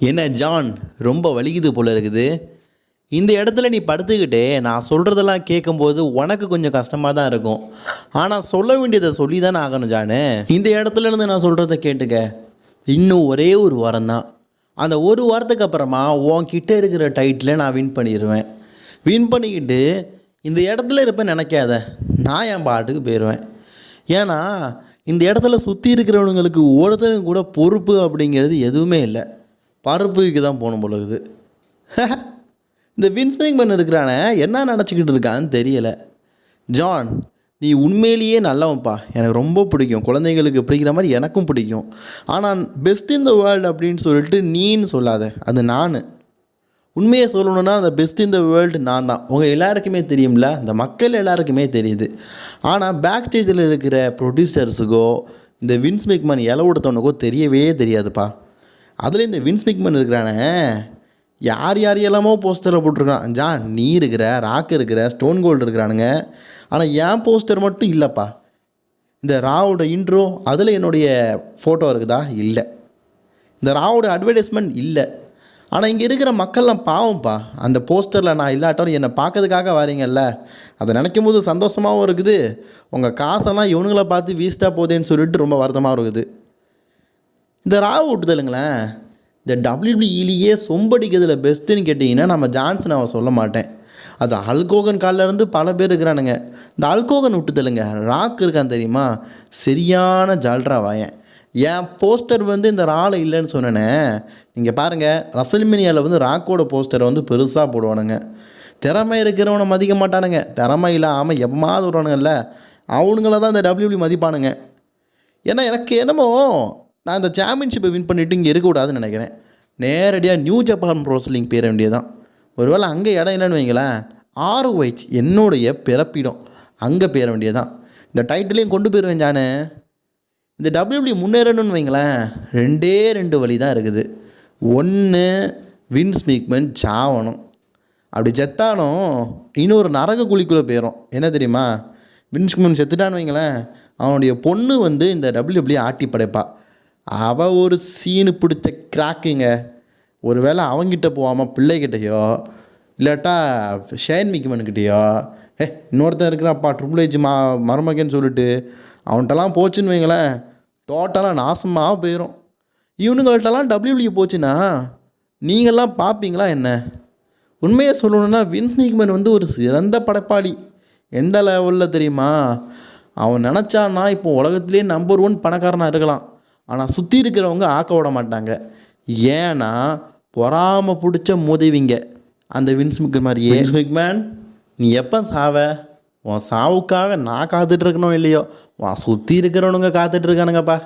என்ன ஜான், ரொம்ப வலிக்குது போல இருக்குது. இந்த இடத்துல நீ படுத்துக்கிட்டே நான் சொல்கிறதெல்லாம் கேட்கும்போது உனக்கு கொஞ்சம் கஷ்டமாக தான் இருக்கும். ஆனால் சொல்ல வேண்டியதை சொல்லி தானே ஆகணும் ஜானு. இந்த இடத்துல இருந்து நான் சொல்கிறத கேட்டுக்க. இன்னும் ஒரே ஒரு வாரம் தான். அந்த ஒரு வாரத்துக்கு அப்புறமா உன்கிட்ட இருக்கிற டைட்டில் நான் வின் பண்ணிடுவேன். வின் பண்ணிக்கிட்டு இந்த இடத்துல இருப்பேன் நினைக்காத. நான் என் பாட்டுக்கு போயிடுவேன். ஏன்னா இந்த இடத்துல சுற்றி இருக்கிறவங்களுக்கு ஒருத்தரும் கூட பொறுப்பு அப்படிங்கிறது எதுவுமே இல்லை. பருப்புக்கு தான் போகணும் போல இருக்குது. இந்த வின்ஸ் மேக்மேன் இருக்கிறானே என்ன நினச்சிக்கிட்டு இருக்கான்னு தெரியலை. ஜான், நீ உண்மையிலேயே நல்லவன்ப்பா. எனக்கு ரொம்ப பிடிக்கும். குழந்தைங்களுக்கு பிடிக்கிற மாதிரி எனக்கும் பிடிக்கும். ஆனால் பெஸ்ட் இன் த வேர்ல்டு அப்படின்னு சொல்லிட்டு நீன்னு சொல்லாத. அது நான். உண்மையை சொல்லணுன்னா அந்த பெஸ்ட் இன் த வேர்ல்டு நான் தான். உங்கள் எல்லாருக்குமே தெரியும்ல, இந்த மக்கள் எல்லாருக்குமே தெரியுது. ஆனால் பேக் ஸ்டேஜில் இருக்கிற ப்ரொடியூசர்ஸுக்கோ இந்த வின்ஸ் மேக்மேன் இலை கொடுத்தவனுக்கோ தெரியவே தெரியாதுப்பா. அதில் இந்த வின்ஸ் மேக்மேன் இருக்கிறானே, யார் எல்லாமோ போஸ்டரில் போட்டிருக்கான். ஜான், நீ இருக்கிற, ராக் இருக்கிற, ஸ்டோன் கோல்டு இருக்கிறானுங்க. ஆனால் என் போஸ்டர் மட்டும் இல்லைப்பா. இந்த ராவோட இன்ட்ரோ அதில் என்னுடைய ஃபோட்டோ இருக்குதா? இல்லை. இந்த ராவோட அட்வர்டைஸ்மெண்ட் இல்லை. ஆனால் இங்கே இருக்கிற மக்கள்லாம் பாவம்ப்பா. அந்த போஸ்டரில் நான் இல்லாட்டாலும் என்னை பார்க்கறதுக்காக வரீங்கல்ல, அதை நினைக்கும் போது சந்தோஷமாகவும் இருக்குது. உங்கள் காசெல்லாம் இவனுங்களை பார்த்து வீஸ்ட்டாக போதேன்னு சொல்லிட்டு ரொம்ப வருத்தமாக இருக்குது. இந்த ராவ் விட்டுதலுங்களேன், இந்த டபிள்யூபிள்யூஇலேயே சொம்படிக்கிறதுல பெஸ்ட்டுன்னு கேட்டிங்கன்னா நம்ம ஜான்சன் அவன் சொல்ல மாட்டேன். அது ஹல்கோகன் காலிலேருந்து பல பேர் இருக்கிறானுங்க. இந்த ஹல்கோகன் விட்டுதலுங்க, ராக் இருக்கான் தெரியுமா, சரியான ஜால்ரா வாயன். என் போஸ்டர் இந்த ராவில் இல்லைன்னு சொன்னேனே. நீங்கள் பாருங்கள், ரசல்மேனியாவில் ராக்கோட போஸ்டரை பெருசாக போடுவானுங்க. திறமை இருக்கிறவனை மதிக்க மாட்டானுங்க. திறமை இல்லாமல் எம்மாவது வருவானுங்கல்ல, அவனுங்கள தான் இந்த டபிள்யூபிள்யூ மதிப்பானுங்க. ஏன்னா எனக்கு என்னமோ நான் இந்த சாம்பியன்ஷிப்பை வின் பண்ணிவிட்டு இங்கே இருக்கக்கூடாதுன்னு நினைக்கிறேன். நேரடியாக நியூ ஜப்பான் ப்ரோ ரெஸ்லிங் பேர வேண்டியதான். ஒருவேளை அங்கே இடம் இல்லைன்னு வைங்களேன், ROH என்னுடைய பிறப்பிடம், அங்கே பேர வேண்டியதான். இந்த டைட்டிலையும் கொண்டு போயிடுவேன் ஜானு. இந்த டபிள்யூபிள்யூ முன்னேறணும்னு வைங்களேன், 2 வழி தான் இருக்குது. ஒன்று, வின்ஸ் மேக்மேன் சாவணும். அப்படி செத்தாலும் இன்னொரு நரக குழிக்குள்ளே போயிடும். என்ன தெரியுமா, வின்ஸ் மேக்மேன் செத்துட்டான்னு வைங்களேன், அவனுடைய பொண்ணு இந்த டபிள்யூபிள்யூ ஆட்டி படைப்பா. அவள் ஒரு சீனு பிடிச்ச கிராக்குங்க. ஒரு வேளை அவங்கிட்ட போகாமல் பிள்ளைகிட்டையோ இல்லாட்டா ஷேன் மேக்மேன்கிட்டையோ, இன்னொருத்தன் இருக்கிறாப்பா ட்ரிபிள் H மருமகன்னு சொல்லிட்டு அவன்கிட்டலாம் போச்சுன்னு வைங்களேன், டோட்டலாக நாசமாக போயிடும். இவனுங்கள்ட்டலாம் டபிள்யூபிள்யூ போச்சுன்னா நீங்கள்லாம் பார்ப்பீங்களா என்ன? உண்மையை சொல்லணுன்னா வின்ஸ் மேக்மேன் ஒரு சிறந்த படைப்பாளி. எந்த லெவலில் தெரியுமா, அவன் நினச்சான்னா இப்போ உலகத்திலே நம்பர் 1 பணக்காரனாக இருக்கலாம். ஆனால் சுற்றி இருக்கிறவங்க ஆக்க விட மாட்டாங்க. ஏன்னா பொறாமை பிடிச்ச மோதிவிங்க அந்த வின்ஸ் மேக்மேன் மாதிரியே. வின்ஸ் மேக்மேன், நீ எப்போ சாவ? உன் சாவுக்காக நான் காத்துட்ருக்கணும் இல்லையோ, உன் சுற்றி இருக்கிறவனுங்க காத்துட்ருக்கானுங்கப்பா.